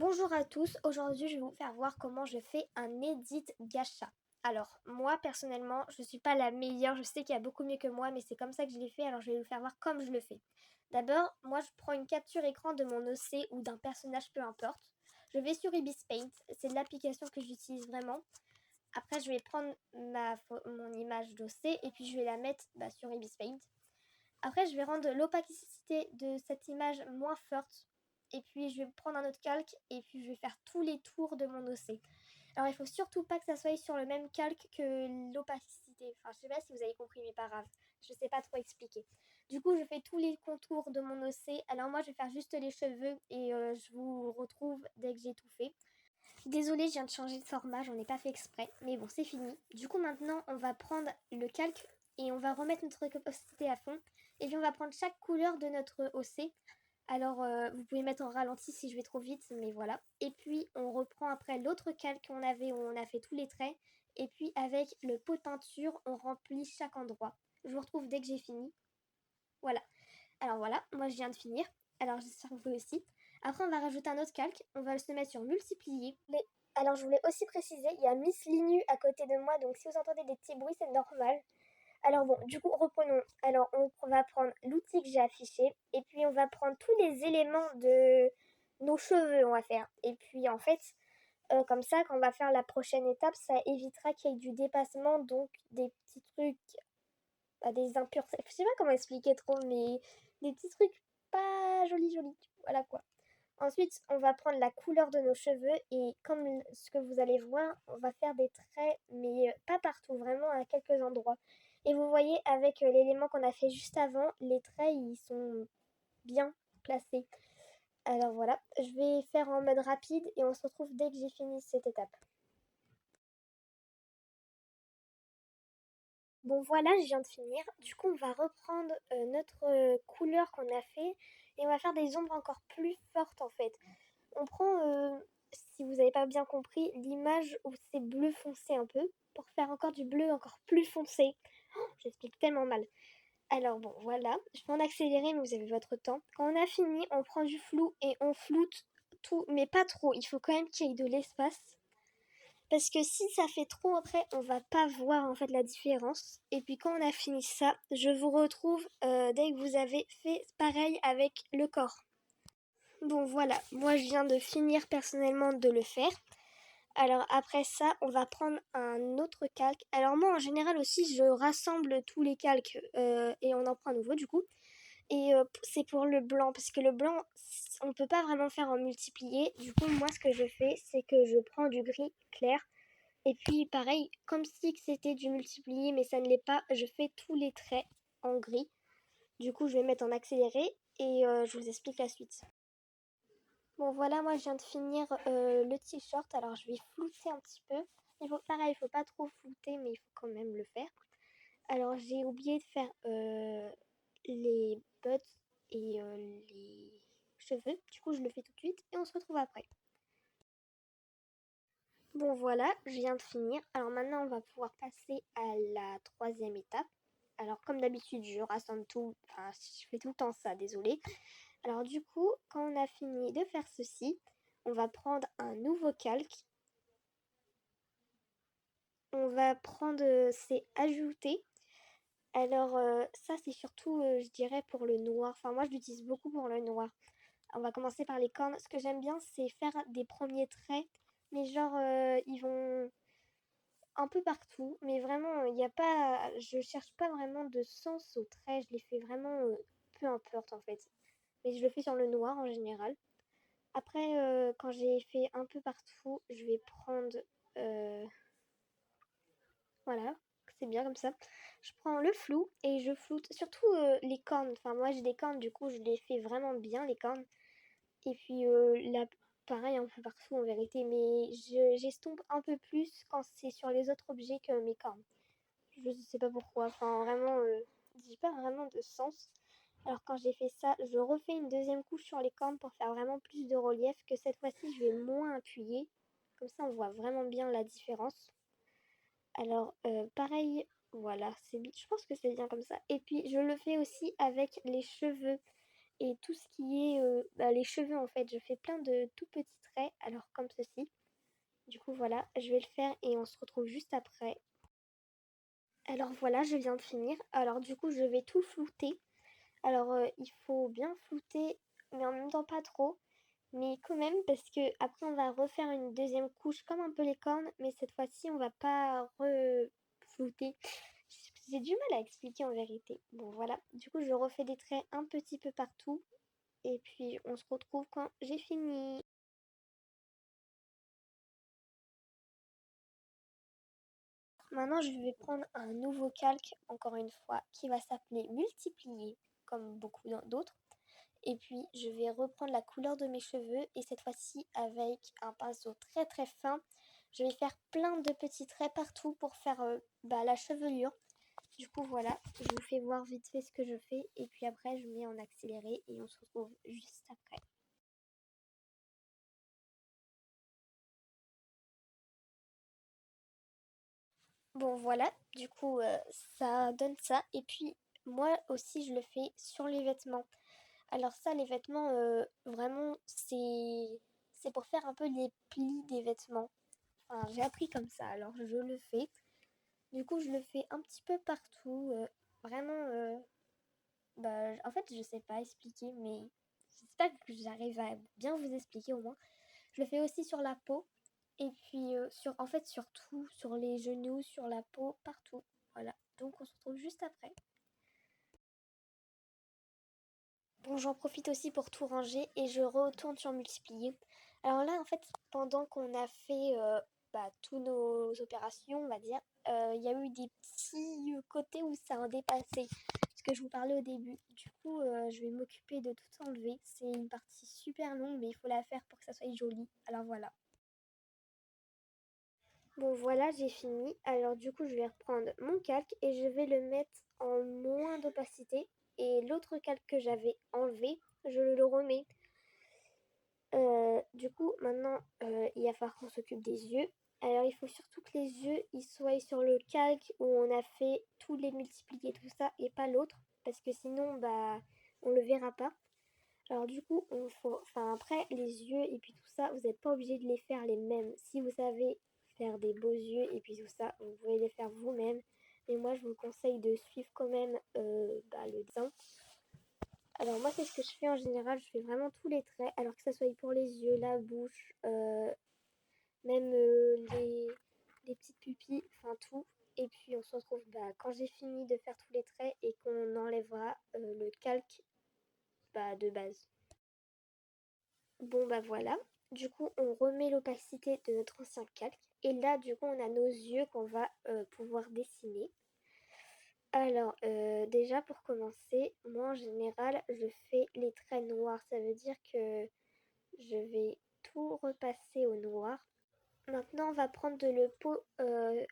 Bonjour à tous, aujourd'hui je vais vous faire voir comment je fais un edit gacha. Alors moi personnellement je suis pas la meilleure, je sais qu'il y a beaucoup mieux que moi mais c'est comme ça que je l'ai fait, alors je vais vous faire voir comme je le fais. D'abord moi je prends une capture écran de mon OC ou d'un personnage peu importe. Je vais sur Ibis Paint, c'est l'application que j'utilise vraiment. Après je vais prendre mon image d'OC et puis je vais la mettre sur Ibis Paint. Après, je vais rendre l'opacité de cette image moins forte. Et puis, je vais prendre un autre calque et puis je vais faire tous les tours de mon OC. Alors, il faut surtout pas que ça soit sur le même calque que l'opacité. Enfin, je sais pas si vous avez compris, mais pas grave. Je sais pas trop expliquer. Du coup, je fais tous les contours de mon OC. Alors, moi, je vais faire juste les cheveux et je vous retrouve dès que j'ai tout fait. Désolée, je viens de changer de format, j'en ai pas fait exprès, mais bon, c'est fini. Du coup, maintenant, on va prendre le calque et on va remettre notre opacité à fond. Et puis, on va prendre chaque couleur de notre OC. Alors, vous pouvez mettre en ralenti si je vais trop vite, mais voilà. Et puis, on reprend après l'autre calque qu'on avait où on a fait tous les traits. Et puis, avec le pot de peinture, on remplit chaque endroit. Je vous retrouve dès que j'ai fini. Voilà. Alors voilà, moi je viens de finir. Alors j'espère que vous aussi. Après on va rajouter un autre calque. On va se mettre sur multiplier. Alors je voulais aussi préciser, il y a Miss Linu à côté de moi. Donc si vous entendez des petits bruits, c'est normal. Alors bon, du coup reprenons. Alors on va prendre l'outil que j'ai affiché. Et puis on va prendre tous les éléments de nos cheveux, on va faire. Et puis en fait, comme ça, quand on va faire la prochaine étape, ça évitera qu'il y ait du dépassement. Donc des petits trucs, des impuretés. Je sais pas comment expliquer trop, mais des petits trucs pas jolis jolis. Voilà quoi. Ensuite, on va prendre la couleur de nos cheveux et comme ce que vous allez voir, on va faire des traits, mais pas partout, vraiment à quelques endroits. Et vous voyez, avec l'élément qu'on a fait juste avant, les traits, ils sont bien placés. Alors voilà, je vais faire en mode rapide et on se retrouve dès que j'ai fini cette étape. Bon voilà, je viens de finir. Du coup, on va reprendre notre couleur qu'on a fait et on va faire des ombres encore plus fortes en fait. On prend, si vous n'avez pas bien compris, l'image où c'est bleu foncé un peu pour faire encore du bleu encore plus foncé. Oh, j'explique tellement mal. Alors bon, voilà, je peux en accélérer mais vous avez votre temps. Quand on a fini, on prend du flou et on floute tout, mais pas trop. Il faut quand même qu'il y ait de l'espace. Parce que si ça fait trop après, on va pas voir en fait la différence. Et puis quand on a fini ça, je vous retrouve dès que vous avez fait pareil avec le corps. Bon voilà, moi je viens de finir personnellement de le faire. Alors après ça, on va prendre un autre calque. Alors moi en général aussi, je rassemble tous les calques et on en prend un nouveau du coup. Et c'est pour le blanc, parce que le blanc, on peut pas vraiment faire en multiplier. Du coup, moi ce que je fais, c'est que je prends du gris clair. Et puis pareil, comme si c'était du multiplier, mais ça ne l'est pas, je fais tous les traits en gris. Du coup, je vais mettre en accéléré et je vous explique la suite. Bon voilà, moi je viens de finir le t-shirt, alors je vais flouter un petit peu. Pareil, il faut pas trop flouter, mais il faut quand même le faire. Alors j'ai oublié de faire les buds et les cheveux. Du coup, je le fais tout de suite et on se retrouve après. Bon voilà, je viens de finir. Alors maintenant, on va pouvoir passer à la troisième étape. Alors comme d'habitude, je rassemble tout. Enfin, je fais tout le temps ça, désolé. Alors du coup, quand on a fini de faire ceci, on va prendre un nouveau calque. On va prendre, c'est ajouter. Alors ça, c'est surtout, je dirais, pour le noir. Enfin, moi, je l'utilise beaucoup pour le noir. On va commencer par les cornes. Ce que j'aime bien, c'est faire des premiers traits. Mais genre, ils vont un peu partout, mais vraiment, il n'y a pas, je cherche pas vraiment de sens aux traits, je les fais vraiment peu importe en fait. Mais je le fais sur le noir en général. Après, quand j'ai fait un peu partout, je vais prendre, euh, voilà, c'est bien comme ça. Je prends le flou et je floute surtout les cornes. Enfin, moi j'ai des cornes, du coup, je les fais vraiment bien les cornes. Et puis là, pareil, un peu partout en vérité, mais j'estompe un peu plus quand c'est sur les autres objets que mes cornes. Je sais pas pourquoi, enfin vraiment, j'ai pas vraiment de sens. Alors quand j'ai fait ça, je refais une deuxième couche sur les cornes pour faire vraiment plus de relief, que cette fois-ci je vais moins appuyer. Comme ça on voit vraiment bien la différence. Alors pareil, voilà, je pense que c'est bien comme ça. Et puis je le fais aussi avec les cheveux. et tout ce qui est les cheveux en fait. Je fais plein de tout petits traits, alors comme ceci. Du coup voilà, je vais le faire et on se retrouve juste après. Alors voilà, je viens de finir. Alors du coup, je vais tout flouter. Alors il faut bien flouter, mais en même temps pas trop. Mais quand même, parce que après on va refaire une deuxième couche comme un peu les cornes, mais cette fois-ci on va pas reflouter. J'ai du mal à expliquer en vérité. Bon voilà, du coup je refais des traits un petit peu partout. Et puis on se retrouve quand j'ai fini. Maintenant, je vais prendre un nouveau calque, encore une fois, qui va s'appeler Multiplier, comme beaucoup d'autres. Et puis, je vais reprendre la couleur de mes cheveux et cette fois-ci avec un pinceau très très fin. Je vais faire plein de petits traits partout pour faire la chevelure. Du coup, voilà, je vous fais voir vite fait ce que je fais et puis après, je mets en accéléré et on se retrouve juste après. Bon voilà, du coup ça donne ça. Et puis moi aussi je le fais sur les vêtements. Alors ça les vêtements vraiment c'est pour faire un peu les plis des vêtements. Enfin j'ai appris comme ça alors je le fais. Du coup je le fais un petit peu partout. Vraiment en fait je sais pas expliquer mais j'espère que j'arrive à bien vous expliquer au moins. Je le fais aussi sur la peau. Et puis en fait sur tout, sur les genoux, sur la peau, partout. Voilà. Donc on se retrouve juste après. Bon, j'en profite aussi pour tout ranger et je retourne sur multiplier. Alors là, en fait, pendant qu'on a fait tous nos opérations, on va dire, il y a eu des petits côtés où ça a dépassé. Ce que je vous parlais au début. Du coup, je vais m'occuper de tout enlever. C'est une partie super longue, mais il faut la faire pour que ça soit joli. Alors voilà. Bon voilà, j'ai fini. Alors du coup, je vais reprendre mon calque et je vais le mettre en moins d'opacité. Et l'autre calque que j'avais enlevé, je le remets. Du coup, maintenant, il va falloir qu'on s'occupe des yeux. Alors il faut surtout que les yeux ils soient sur le calque où on a fait tous les multipliés, tout ça, et pas l'autre. Parce que sinon, on le verra pas. Alors du coup, après les yeux et puis tout ça, vous n'êtes pas obligé de les faire les mêmes. Si vous savez faire des beaux yeux et puis tout ça, vous pouvez les faire vous-même. Mais moi, je vous conseille de suivre quand même le dessin. Alors moi, c'est ce que je fais en général. Je fais vraiment tous les traits, alors que ça soit pour les yeux, la bouche, même les petites pupilles, enfin tout. Et puis on se retrouve quand j'ai fini de faire tous les traits et qu'on enlèvera le calque de base. Bon voilà, du coup on remet l'opacité de notre ancien calque et là du coup on a nos yeux qu'on va pouvoir dessiner. Alors déjà pour commencer, moi en général je fais les traits noirs, ça veut dire que je vais tout repasser au noir. Maintenant on va prendre de le pot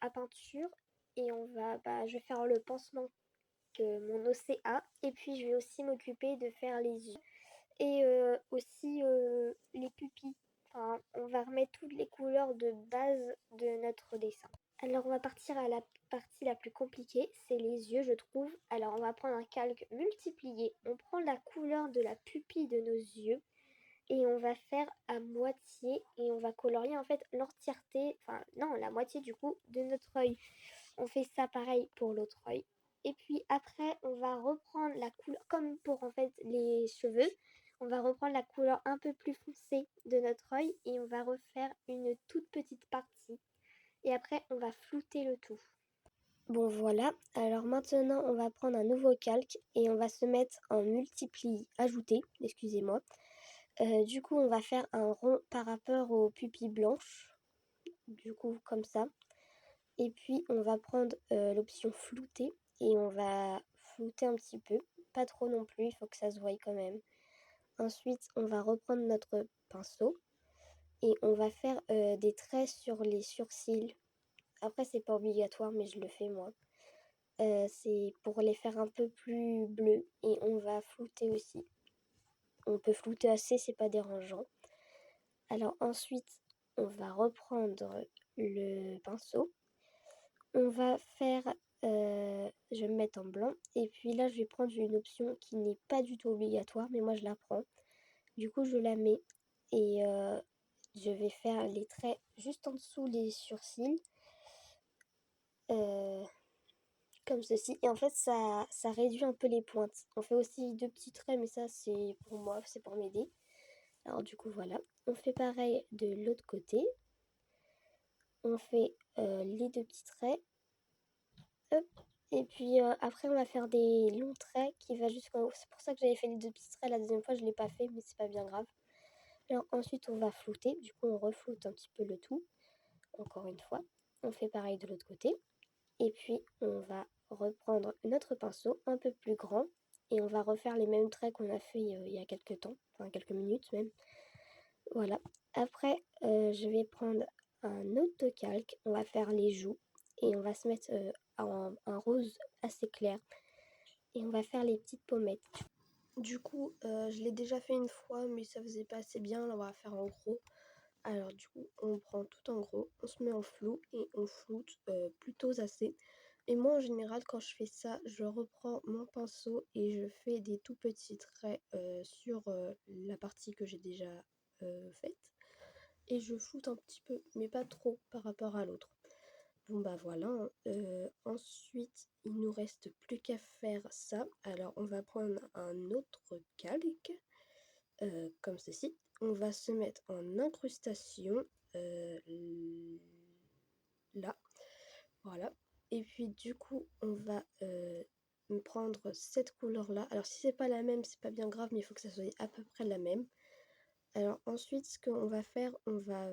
à peinture et je vais faire le pansement que mon océan et puis je vais aussi m'occuper de faire les yeux et aussi les pupilles. Enfin, on va remettre toutes les couleurs de base de notre dessin. Alors on va partir à la partie la plus compliquée, c'est les yeux je trouve. Alors on va prendre un calque multiplié, on prend la couleur de la pupille de nos yeux et on va faire à moitié et on va colorier en fait l'entièreté, enfin non la moitié du coup de notre œil. On fait ça pareil pour l'autre œil. Et puis après, on va reprendre la couleur, comme pour en fait les cheveux, on va reprendre la couleur un peu plus foncée de notre œil et on va refaire une toute petite partie. Et après, on va flouter le tout. Bon voilà, alors maintenant on va prendre un nouveau calque et on va se mettre en multiplie ajouté, excusez-moi. Du coup on va faire un rond par rapport aux pupilles blanches, du coup comme ça. Et puis on va prendre l'option flouter et on va flouter un petit peu, pas trop non plus, il faut que ça se voie quand même. Ensuite on va reprendre notre pinceau et on va faire des traits sur les sourcils. Après c'est pas obligatoire mais je le fais moi. C'est pour les faire un peu plus bleus et on va flouter aussi. On peut flouter assez, c'est pas dérangeant. Alors ensuite on va reprendre le pinceau. On va faire je vais me mettre en blanc. Et puis là, je vais prendre une option qui n'est pas du tout obligatoire, mais moi je la prends. Du coup, je la mets et je vais faire les traits juste en dessous les sourcils. euh, Comme ceci. Et en fait, ça réduit un peu les pointes. On fait aussi deux petits traits, mais ça, c'est pour moi, c'est pour m'aider. Alors du coup, voilà. On fait pareil de l'autre côté. On fait les deux petits traits. Hop. Et puis après, on va faire des longs traits qui va jusqu'en haut. C'est pour ça que j'avais fait les deux petits traits la deuxième fois. Je ne l'ai pas fait, mais c'est pas bien grave. Alors ensuite, on va flouter. Du coup, on refloute un petit peu le tout. Encore une fois. On fait pareil de l'autre côté. Et puis, on va reprendre notre pinceau un peu plus grand. Et on va refaire les mêmes traits qu'on a fait il y a quelques temps. Enfin, quelques minutes même. Voilà. Après, je vais prendre un autocalque. On va faire les joues. Et on va se mettre un rose assez clair. Et on va faire les petites pommettes. Du coup, je l'ai déjà fait une fois, mais ça faisait pas assez bien. Là, on va faire en gros. Alors du coup, on prend tout en gros, on se met en flou et on floute plutôt assez. Et moi, en général, quand je fais ça, je reprends mon pinceau et je fais des tout petits traits sur la partie que j'ai déjà faite. Et je floute un petit peu, mais pas trop par rapport à l'autre. Bon bah voilà, hein. Ensuite il nous reste plus qu'à faire ça. Alors on va prendre un autre calque, comme ceci. On va se mettre en incrustation, là, voilà. Et puis du coup on va prendre cette couleur là. Alors si c'est pas la même, c'est pas bien grave, mais il faut que ça soit à peu près la même. Alors ensuite ce qu'on va faire, on va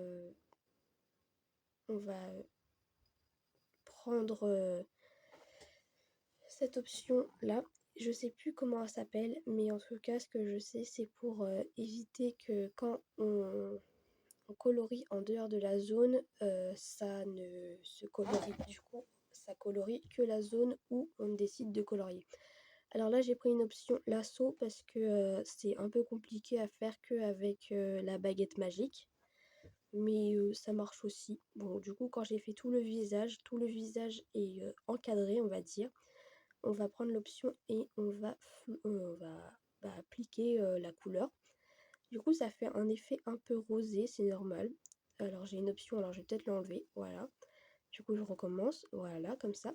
prendre cette option là. Je sais plus comment elle s'appelle, mais en tout cas ce que je sais c'est pour éviter que quand on colorie en dehors de la zone, ça ne se colorie du coup, ça colorie que la zone où on décide de colorier. Alors là j'ai pris une option lasso parce que c'est un peu compliqué à faire qu'avec la baguette magique. Mais ça marche aussi. Bon, du coup, quand j'ai fait tout le visage est encadré, on va dire. On va prendre l'option et on va appliquer la couleur. Du coup, ça fait un effet un peu rosé, c'est normal. Alors, j'ai une option, alors je vais peut-être l'enlever. Voilà. Du coup, je recommence. Voilà, comme ça.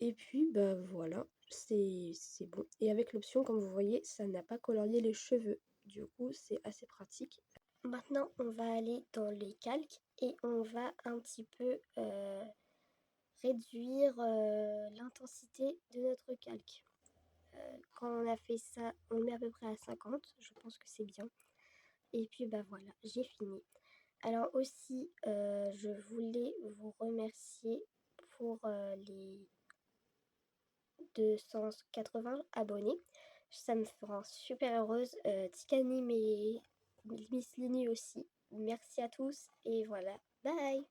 Et puis, bah voilà, c'est bon. Et avec l'option, comme vous voyez, ça n'a pas colorié les cheveux. Du coup, c'est assez pratique. Maintenant, on va aller dans les calques et on va un petit peu réduire l'intensité de notre calque. Quand on a fait ça, on le met à peu près à 50, je pense que c'est bien. Et puis bah voilà, j'ai fini. Alors aussi, je voulais vous remercier pour les 280 abonnés. Ça me rend super heureuse. Tikani, mais Miss Lini aussi. Merci à tous et voilà. Bye!